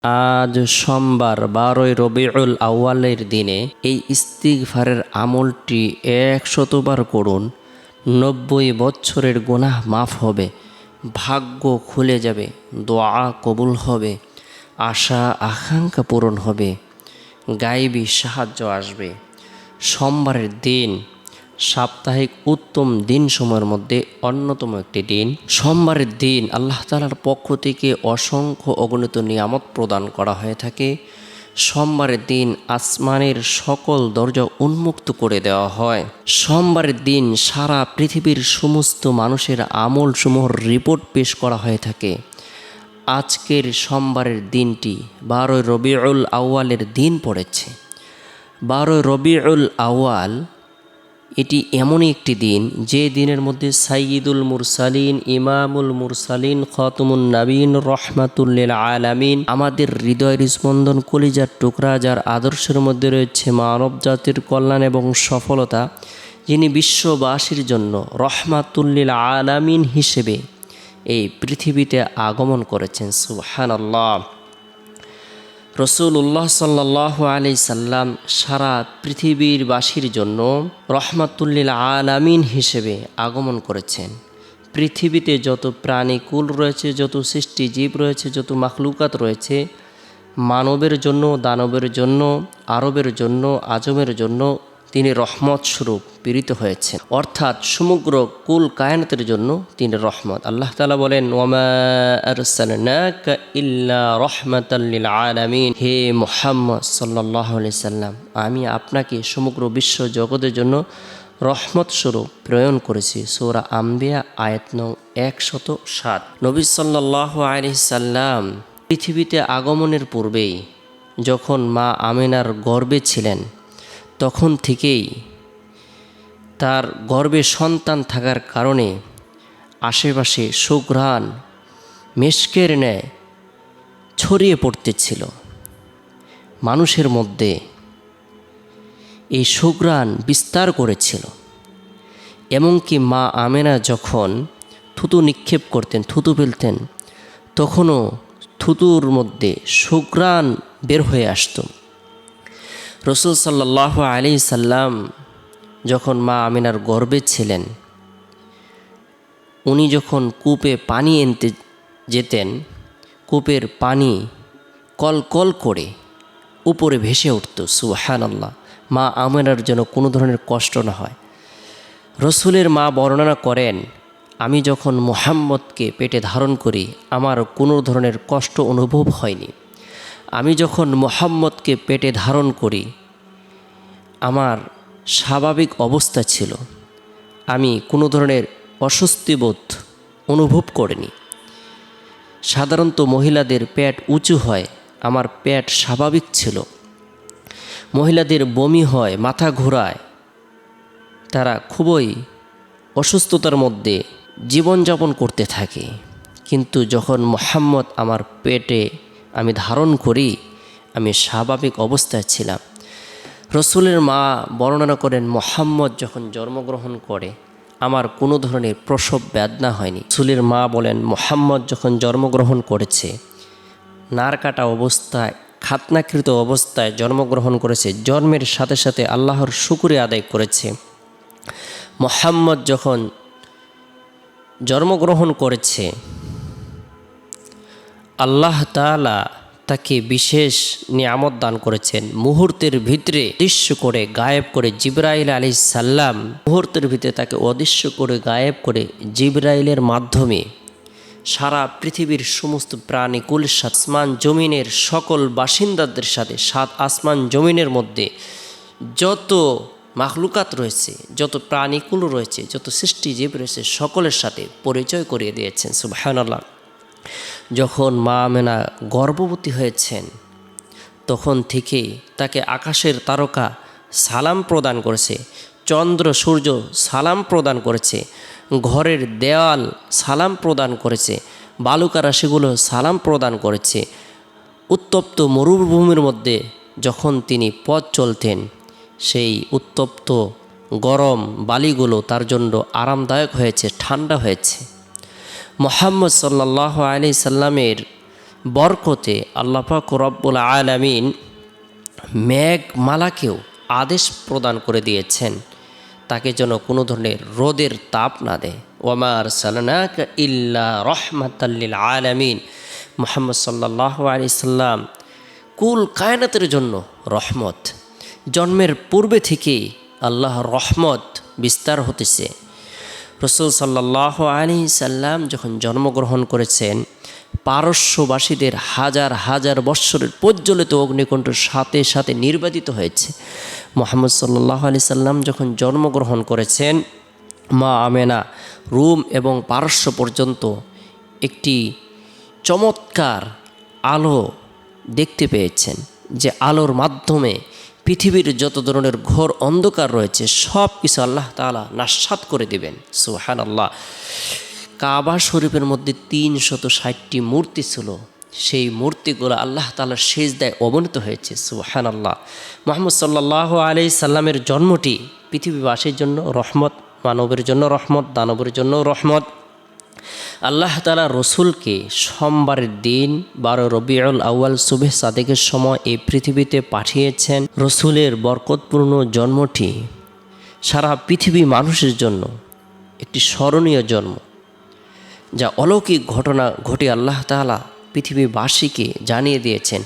আজ সোমবার 12 রবিউল আউয়ালের দিনে এই ইস্তিগফারের আমলটি 100 বার করুন। 90 বছরের গুনাহ মাফ হবে, ভাগ্য খুলে যাবে, দোয়া কবুল হবে, আশা আকাঙ্ক্ষা পূরণ হবে, গায়েবী সাহায্য আসবে। সোমবারের দিন সাপ্তাহিক উত্তম দিন সময়ের মধ্যে অন্যতম একটি দিন। সোমবারের দিন আল্লাহ তাআলার পক্ষ থেকে অসংখ্য অগণিত নিয়ামত প্রদান করা হয়ে থাকে। সোমবারের দিন আসমানের সকল দরজা উন্মুক্ত করে দেওয়া হয়। সোমবারের দিন সারা পৃথিবীর সমস্ত মানুষের আমলসমূহের রিপোর্ট পেশ করা হয়ে থাকে। আজকের সোমবারের দিনটি 12 রবিউল আউয়ালের দিন পড়েছে। 12 রবিউল আউয়াল এটি এমনই একটি দিন যে দিনের মধ্যে সাইয়্যিদুল মুরসালিন, ইমামুল মুরসালিন, খাতামুন নবীন, রহমাতুল লিল আলামিন, আমাদের হৃদয়ের স্পন্দন, কলিজার টুকরা, যার আদর্শের মধ্যে রয়েছে মানব জাতির কল্যাণ এবং সফলতা, যিনি বিশ্ববাসীর জন্য রহমাতুল লিল আলামিন হিসেবে এই পৃথিবীতে আগমন করেছেন। সুবহানাল্লাহ। রসুল্লাহ সাল্লাল্লাহু আলাইহি সাল্লাম সারা পৃথিবীর বাসীর জন্য রহমাতুল লিল আলামিন হিসেবে আগমন করেছেন। পৃথিবীতে যত প্রাণীকুল রয়েছে, যত সৃষ্টিজীব রয়েছে, যত মাখলুকাত রয়েছে, মানবের জন্য, দানবের জন্য, আরবের জন্য, আজমের জন্য তিনি রহমত স্বরূপ প্রেরিত হয়েছেন। অর্থাৎ সমগ্র কুল কায়নাতের জন্য তিনি রহমত। আল্লাহ তাআলা বলেন, ওয়ামা আরসালনাকা ইল্লা রাহমাতাল লিল আলামিন, হে মুহাম্মদ সাল্লাল্লাহু আলাইহি সাল্লাম, আমি আপনাকে সমগ্র বিশ্ব জগতের জন্য রহমত স্বরূপ প্রেরণ করেছি। সূরা আম্বিয়া আয়াত নং 107। নবী সাল্লাল্লাহু আলাইহি সাল্লাম পৃথিবীতে আগমনের পূর্বেই যখন মা আমিনার গর্ভে ছিলেন, তখন থেকেই তার গর্ভে সন্তান থাকার কারণে আশেপাশে সুঘ্রাণ মেশকের ন্যায় ছড়িয়ে পড়তেছিল মানুষের মধ্যে। এই সুঘ্রাণ বিস্তার করেছিল। এমনকি মা আমেনা যখন থুতু নিক্ষেপ করতেন, থুতু ফেলতেন, তখনও থুতুর মধ্যে সুঘ্রাণ বের হয়ে আসত। রসুল সাল্লাল্লাহু আলাইহি সাল্লাম যখন মা আমিনার গর্ভে ছিলেন, উনি যখন কূপে পানি আনতে যেতেন, কূপের পানি কলকল করে উপরে ভেসে উঠত। সুবহানাল্লাহ। মা আমিনার যেন কোনো ধরনের কষ্ট না হয়। রসুলের মা বর্ণনা করেন, আমি যখন মুহাম্মদকে পেটে ধারণ করি আমার কোনো ধরনের কষ্ট অনুভব হয়নি। আমি যখন মুহাম্মদকে পেটে ধারণ করি আমার স্বাভাবিক অবস্থা ছিল, আমি কোনো ধরনের অস্বস্তিবোধ অনুভব করিনি। সাধারণত মহিলাদের পেট উঁচু হয়, আমার পেট স্বাভাবিক ছিল। মহিলাদের বমি হয়, মাথা ঘোরায়, তারা খুবই অসুস্থতার মধ্যে জীবনযাপন করতে থাকে। কিন্তু যখন মুহাম্মদ আমার পেটে আমি ধারণ করি আমি স্বাভাবিক অবস্থায় ছিলাম। রসুলের মা বর্ণনা করেন, মুহাম্মদ যখন জন্মগ্রহণ করে আমার কোনো ধরনের প্রসব বেদনা হয়নি। রসুলের মা বলেন, মুহাম্মদ যখন জন্মগ্রহণ করেছে নারকাটা অবস্থায়, খাতনাকৃত অবস্থায় জন্মগ্রহণ করেছে। জন্মের সাথে সাথে আল্লাহর শুকরিয়া আদায় করেছে। মুহাম্মদ যখন জন্মগ্রহণ করেছে আল্লাহ তাআলা তাকে বিশেষ নিয়ামত দান করেছেন। মুহূর্তের ভিতরে অদৃশ্য করে গায়েব করে জিবরাইল আলাইহিস সালাম, মুহূর্তের ভিতরে তাকে অদৃশ্য করে গায়েব করে জিবরাইলের মাধ্যমে সারা পৃথিবীর সমস্ত প্রাণীকুল, আসমান জমিনের সকল বাসিন্দাদের সাথে, 7 আসমান জমিনের মধ্যে যত মাখলুকাত রয়েছে, যত প্রাণীকুল রয়েছে, যত সৃষ্টিজীব রয়েছে, সকলের সাথে পরিচয় করিয়ে দিয়েছেন। সুবহানাল্লাহ। যখন মা আমেনা গর্ভবতী হয়েছেন তখন থেকেই তাকে আকাশের তারকা সালাম প্রদান করেছে, চন্দ্র সূর্য সালাম প্রদান করেছে, ঘরের দেওয়াল সালাম প্রদান করেছে, বালুকা রাশিগুলো সালাম প্রদান করেছে। উত্তপ্ত মরুভূমির মধ্যে যখন তিনি পথ চলতেন সেই উত্তপ্ত গরম বালিগুলো তার জন্য আরামদায়ক হয়েছে, ঠান্ডা হয়েছে। মুহাম্মদ সাল্লাল্লাহু আলাইহি সাল্লামের বরকতে আল্লাহ পাক রব্বুল আলামিন মেঘমালাকেও আদেশ প্রদান করে দিয়েছেন তাকে যেন কোনো ধরনের রোদের তাপ না দেয়। ওয়ামা আরসালনাকা ইল্লা রাহমাতাল লিল আলামিন, মুহাম্মদ সাল্লাল্লাহু আলাইহি সাল্লাম কুল কায়নাতের জন্য রহমত। জন্মের পূর্বে থেকেই আল্লাহর রহমত বিস্তার হতেছে। রাসূল সাল্লাল্লাহু আলাইহি সাল্লাম যখন জন্মগ্রহণ করেছেন, পারস্যবাসীদের হাজার হাজার বৎসরের প্রজ্বলিত অগ্নিকুণ্ডের সাথে সাথে নির্বাদিত হয়েছে। মুহাম্মদ সাল্লাল্লাহু আলাইহি সাল্লাম যখন জন্মগ্রহণ করেছেন, মা আমেনা রোম এবং পারস্য পর্যন্ত একটি চমৎকার আলো দেখতে পেয়েছেন, যে আলোর মাধ্যমে পৃথিবীর যত ধরনের ঘোর অন্ধকার রয়েছে সব কিছু আল্লাহ তাআলা নাশাত করে দিবেন। সুবহানাল্লাহ। কাবা শরীফের মধ্যে ৩৬০টি মূর্তি ছিল, সেই মূর্তিগুলো আল্লাহ তাআলার সিজদায় অবনীত হয়েছে। সুবহানাল্লাহ। মুহাম্মদ সাল্লাল্লাহু আলাইহি সাল্লামের জন্মটি পৃথিবীবাসীর জন্য রহমত, মানবের জন্য রহমত, দানবের জন্য রহমত। আল্লাহ তাআলা রসুলকে সোমবারের দিন 12 রবিউল আউয়াল সুবহ সাদেকের সময় এই পৃথিবীতে পাঠিয়েছেন। রসুলের বরকতপূর্ণ জন্মটি সারা পৃথিবী মানুষের জন্য একটি স্মরণীয় জন্ম, যা অলৌকিক ঘটনা ঘটে আল্লাহ তাআলা পৃথিবীবাসীকে জানিয়ে দিয়েছেন।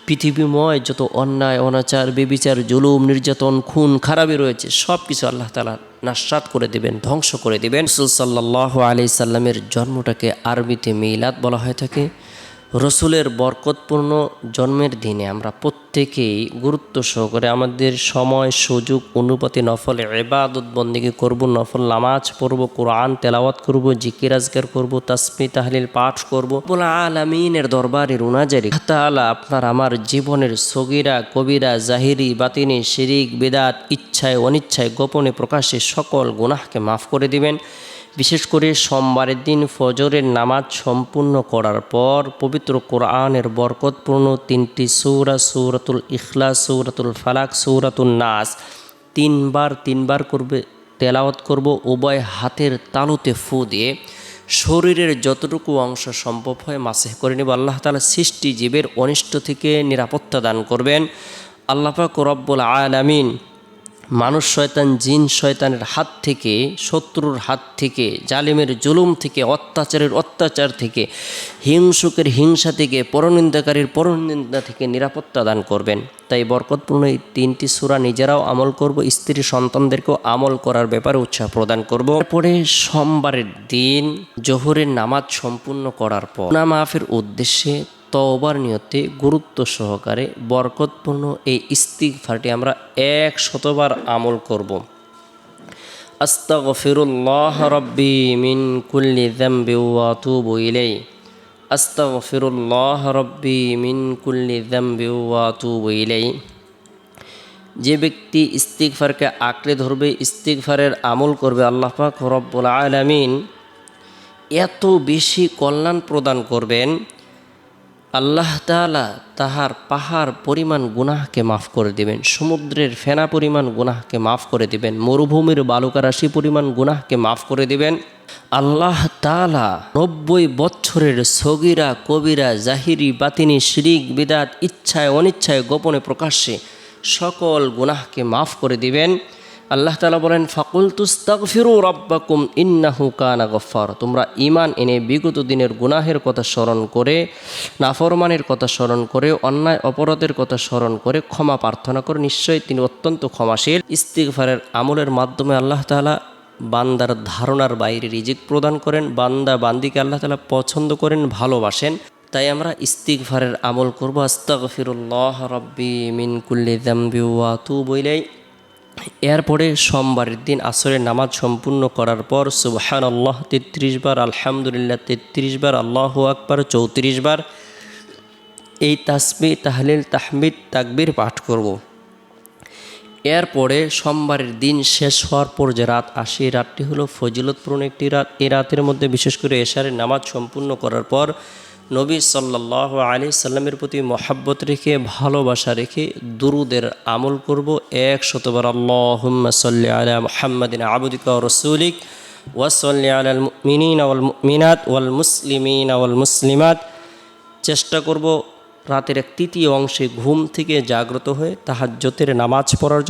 পৃথিবীময় যত অন্যায়, অনাচার, বেবিচার, জুলুম, নির্যাতন, খুন খারাপি রয়েছে সব কিছু আল্লাহ তাআলা নাশাত করে দেবেন, ধ্বংস করে দেবেন। রাসূল সাল্লাল্লাহু আলাইহি সাল্লামের জন্মটাকে আরবিতে মিলাদ বলা হয়ে থাকে। রসুলের বরকতপূর্ণ জন্মের দিনে আমরা প্রত্যেকেই গুরুত্ব সহকারে আমাদের সময়, সুযোগ অনুপাতে নফল ইবাদত বন্দেগী করব, নফল নামাজ পড়ব, কোরআন তেলাওয়াত করব, জিকির আজকার করব, তাসবিহ তাহলিল পাঠ করব। রব্বুল আলামিনের দরবারে রুনাজারি তাআলা আপনার আমার জীবনের সগীরা কবিরা, জাহিরি বাতিনি, শিরিক বিদআত, ইচ্ছায় অনিচ্ছায় গোপনে প্রকাশ্যে সকল গুনাহকে মাফ করে দিবেন। বিশেষ করে সোমবারের দিন ফজরের নামাজ সম্পূর্ণ করার পর পবিত্র কোরআনের বরকতপূর্ণ 3টি সূরা, সূরাতুল ইখলাস, সূরাতুল ফালাক, সূরাতুন নাস তিনবার করবে, তেলাওয়াত করব। উভয় হাতের তালুতে ফু দিয়ে শরীরের যতটুকু অংশ সম্ভব হয় মাসেহ করে নেব। আল্লাহ তাআলা সৃষ্টি জীবের অনিষ্ট থেকে নিরাপত্তা দান করবেন। আল্লাহ পাক রব্বুল আলামিন মানুষ শয়তান, জিন শয়তানের হাত থেকে, শত্রুর হাত থেকে, জালিমের জুলুম থেকে, অত্যাচারের অত্যাচার থেকে, হিংসুকের হিংসা থেকে, পরনিন্দাকারীর পরনিন্দা থেকে নিরাপত্তা দান করবেন। তাই বরকতপূর্ণ এই 3টি সূরা নিজেরাও আমল করব, স্ত্রী সন্তানদেরকেও আমল করার ব্যাপারে উৎসাহ প্রদান করব। এরপরে সোমবারের দিন জোহরের নামাজ সম্পূর্ণ করার পর গুনাহ মাফের উদ্দেশ্যে তওবার নিয়তে গুরুত্ব সহকারে বরকতপূর্ণ এই ইস্তিগফারটি আমরা 100বার আমল করব। আস্তাগফিরুল্লাহ রাব্বি মিন কুল্লি যামবি ওয়া আতুবু ইলাইহি, আস্তাগফিরুল্লাহ রাব্বি মিন কুল্লি যামবি ওয়া আতুবু ইলাইহি। যে ব্যক্তি ইস্তিগফারকে আঁকড়ে ধরবে, ইস্তিগফারের আমল করবে, আল্লাহ পাক রব্বুল আলামিন এত বেশি কল্যাণ প্রদান করবেন, আল্লাহ তাআলা তাহার পাহাড় পরিমাণ গুনাহকে মাফ করে দিবেন, সমুদ্রের ফেনা পরিমাণ গুনাহকে মাফ করে দিবেন, মরুভূমির বালুকা রাশি পরিমাণ গুনাহকে মাফ করে দিবেন। আল্লাহ তাআলা 90 বছরের সগীরা কবিরা, জাহিরি বাতিনি, শিরিক বিদআত, ইচ্ছায় অনিচ্ছায় গোপনে প্রকাশ্যে সকল গুনাহকে মাফ করে দিবেন। আল্লাহ তাআলা বলেন, ফাকুলতুস্তাগফিরু রাব্বাকুম ইন্নাহু কানা গফফার। তোমরা ঈমান এনে বিগত দিনের গুনাহের কথা স্মরণ করে, নাফরমানের কথা স্মরণ করে, অন্যায় অপরাধের কথা স্মরণ করে ক্ষমা প্রার্থনা করে, নিশ্চয়ই তিনি অত্যন্ত ক্ষমাশীল। ইস্তিগফারের আমলের মাধ্যমে আল্লাহ তাআলা বান্দার ধারণার বাইরে রিজিক প্রদান করেন, বান্দা বান্দিকে আল্লাহ তাআলা পছন্দ করেন, ভালোবাসেন। তাই আমরা ইস্তিগফারের আমল করব। আস্তাগফিরুল্লাহ রাব্বি মিন কুল্লি যামবি ওয়া আতুবু ইলাইহি। এরপরে সোমবারের দিন আসরের নামাজ সম্পূর্ণ করার পর সুবহানাল্লাহ 33 বার, আলহামদুলিল্লাহ 33 বার, আল্লাহু আকবার 34 বার, এই তাসবিহ তাহলিল তাহমিদ তাকবীর পাঠ করব। এরপরে সোমবারের দিন শেষ হওয়ার পর যে রাত আসে, এই রাতটি হলো ফজিলতপূর্ণ একটি রাত। এই রাতের মধ্যে বিশেষ করে এশারের নামাজ সম্পূর্ণ করার পর নবী সাল্লাল্লাহু আলাইহি সাল্লামের প্রতি মহাব্বত রেখে, ভালোবাসা রেখে দুরুদের আমল করব 100বার। আল্লাহুম্মা সাল্লি আলা মুহাম্মাদিন আবদিকা ওয়া রাসূলিক ওয়া সাল্লি আলাল মুমিনিনা ওয়াল মুমিনাত ওয়াল মুসলিমিনা ওয়াল মুসলিমাত চেষ্টা করব রাতের এক তৃতীয় অংশে ঘুম থেকে জাগ্রত হয়ে তাহাজ্জুদের নামাজ পড়ার জন্য